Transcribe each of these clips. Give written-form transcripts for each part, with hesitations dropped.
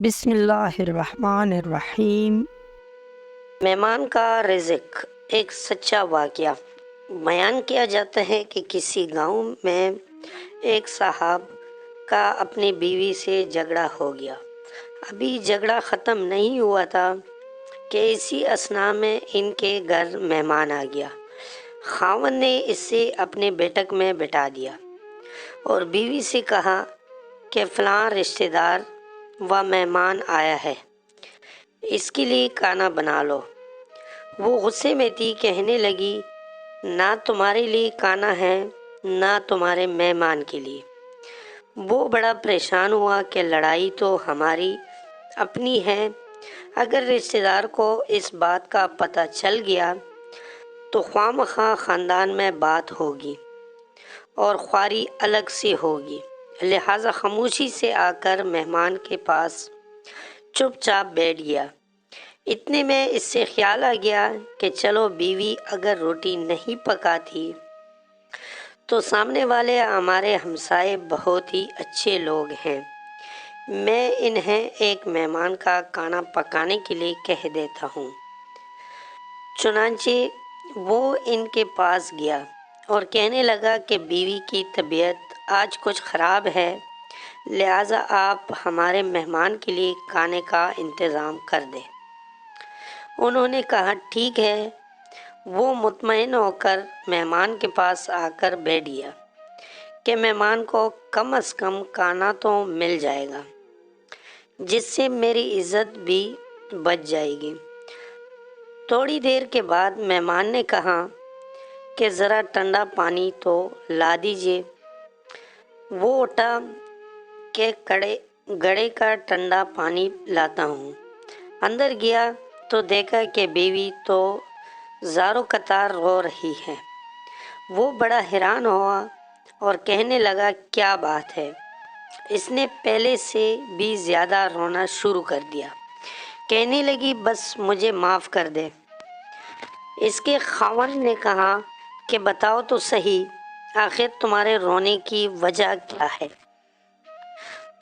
بسم اللہ الرحمن الرحیم۔ مہمان کا رزق ایک سچا واقعہ بیان کیا جاتا ہے کہ کسی گاؤں میں ایک صاحب کا اپنی بیوی سے جھگڑا ہو گیا۔ ابھی جھگڑا ختم نہیں ہوا تھا کہ اسی اثناء میں ان کے گھر مہمان آ گیا۔ خاوند نے اسے اپنے بیٹھک میں بٹھا دیا اور بیوی سے کہا کہ فلاں رشتہ دار و مہمان آیا ہے، اس کے لیے کھانا بنا لو۔ وہ غصے میں تھی، کہنے لگی نہ تمہارے لیے کھانا ہے نہ تمہارے مہمان کے لیے۔ وہ بڑا پریشان ہوا کہ لڑائی تو ہماری اپنی ہے، اگر رشتہ دار کو اس بات کا پتہ چل گیا تو خواہ مخواہ خاندان میں بات ہوگی اور خواری الگ سے ہوگی، لہٰذا خاموشی سے آ کر مہمان کے پاس چپ چاپ بیٹھ گیا۔ اتنے میں اس سے خیال آ گیا کہ چلو بیوی اگر روٹی نہیں پکاتی تو سامنے والے ہمارے ہمسائے بہت ہی اچھے لوگ ہیں، میں انہیں ایک مہمان کا کھانا پکانے کے لیے کہہ دیتا ہوں۔ چنانچہ وہ ان کے پاس گیا اور کہنے لگا کہ بیوی کی طبیعت آج کچھ خراب ہے، لہٰذا آپ ہمارے مہمان کے لیے کھانے کا انتظام کر دیں۔ انہوں نے کہا ٹھیک ہے۔ وہ مطمئن ہو کر مہمان کے پاس آ کر بیٹھ گیا کہ مہمان کو کم از کم کھانا تو مل جائے گا، جس سے میری عزت بھی بچ جائے گی۔ تھوڑی دیر کے بعد مہمان نے کہا کہ ذرا ٹھنڈا پانی تو لا دیجیے۔ وہ اٹھا کہ گھڑے کا ٹھنڈا پانی لاتا ہوں۔ اندر گیا تو دیکھا کہ بیوی تو زاروں قطار رو رہی ہے۔ وہ بڑا حیران ہوا اور کہنے لگا کیا بات ہے؟ اس نے پہلے سے بھی زیادہ رونا شروع کر دیا۔ کہنے لگی بس مجھے معاف کر دے۔ اس کے خاوند نے کہا کہ بتاؤ تو صحیح، آخر تمہارے رونے کی وجہ کیا ہے؟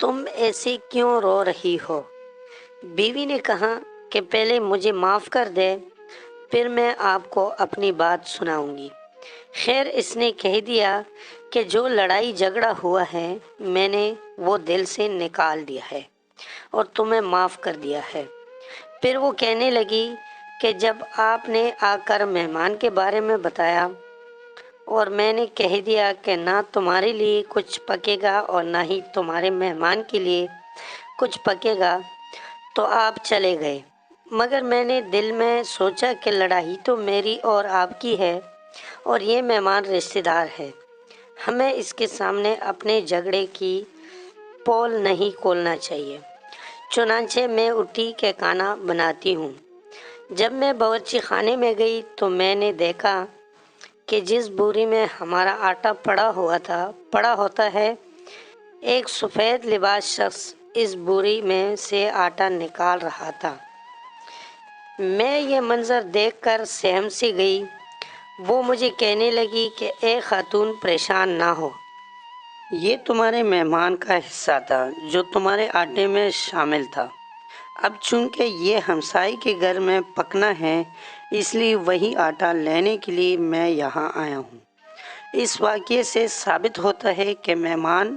تم ایسے کیوں رو رہی ہو؟ بیوی نے کہا کہ پہلے مجھے معاف کر دے، پھر میں آپ کو اپنی بات سناؤں گی۔ خیر، اس نے کہہ دیا کہ جو لڑائی جھگڑا ہوا ہے میں نے وہ دل سے نکال دیا ہے اور تمہیں معاف کر دیا ہے۔ پھر وہ کہنے لگی کہ جب آپ نے آ کر مہمان کے بارے میں بتایا اور میں نے کہہ دیا کہ نہ تمہارے لیے کچھ پکے گا اور نہ ہی تمہارے مہمان کے لیے کچھ پکے گا تو آپ چلے گئے، مگر میں نے دل میں سوچا کہ لڑائی تو میری اور آپ کی ہے اور یہ مہمان رشتہ دار ہے، ہمیں اس کے سامنے اپنے جھگڑے کی پول نہیں کھولنا چاہیے۔ چنانچہ میں اٹھی کہ کھانا بناتی ہوں۔ جب میں باورچی خانے میں گئی تو میں نے دیکھا کہ جس بوری میں ہمارا آٹا پڑا ہوتا ہے، ایک سفید لباس شخص اس بوری میں سے آٹا نکال رہا تھا۔ میں یہ منظر دیکھ کر سہم سی گئی۔ وہ مجھے کہنے لگی کہ اے خاتون پریشان نہ ہو، یہ تمہارے مہمان کا حصہ تھا جو تمہارے آٹے میں شامل تھا، اب چونکہ یہ ہمسائے کے گھر میں پکنا ہے اس لیے وہی آٹا لینے کے لیے میں یہاں آیا ہوں۔ اس واقعے سے ثابت ہوتا ہے کہ مہمان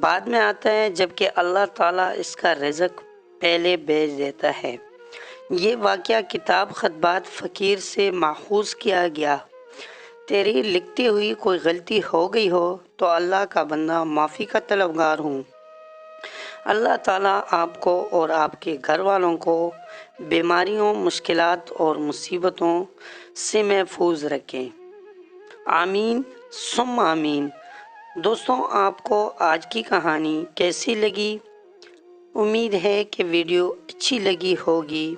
بعد میں آتا ہے جبکہ اللہ تعالیٰ اس کا رزق پہلے بھیج دیتا ہے۔ یہ واقعہ کتاب خطبات فقیر سے ماخوذ کیا گیا۔ تیری لکھتی ہوئی کوئی غلطی ہو گئی ہو تو اللہ کا بندہ معافی کا طلبگار ہوں۔ اللہ تعالیٰ آپ کو اور آپ کے گھر والوں کو بیماریوں، مشکلات اور مصیبتوں سے محفوظ رکھے۔ آمین ثم آمین۔ دوستوں، آپ کو آج کی کہانی کیسی لگی؟ امید ہے کہ ویڈیو اچھی لگی ہوگی۔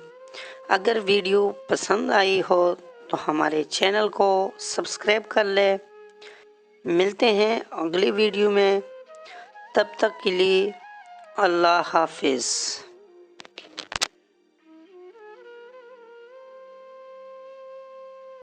اگر ویڈیو پسند آئی ہو تو ہمارے چینل کو سبسکرائب کر لیں۔ ملتے ہیں اگلی ویڈیو میں، تب تک کے لیے اللہ حافظ۔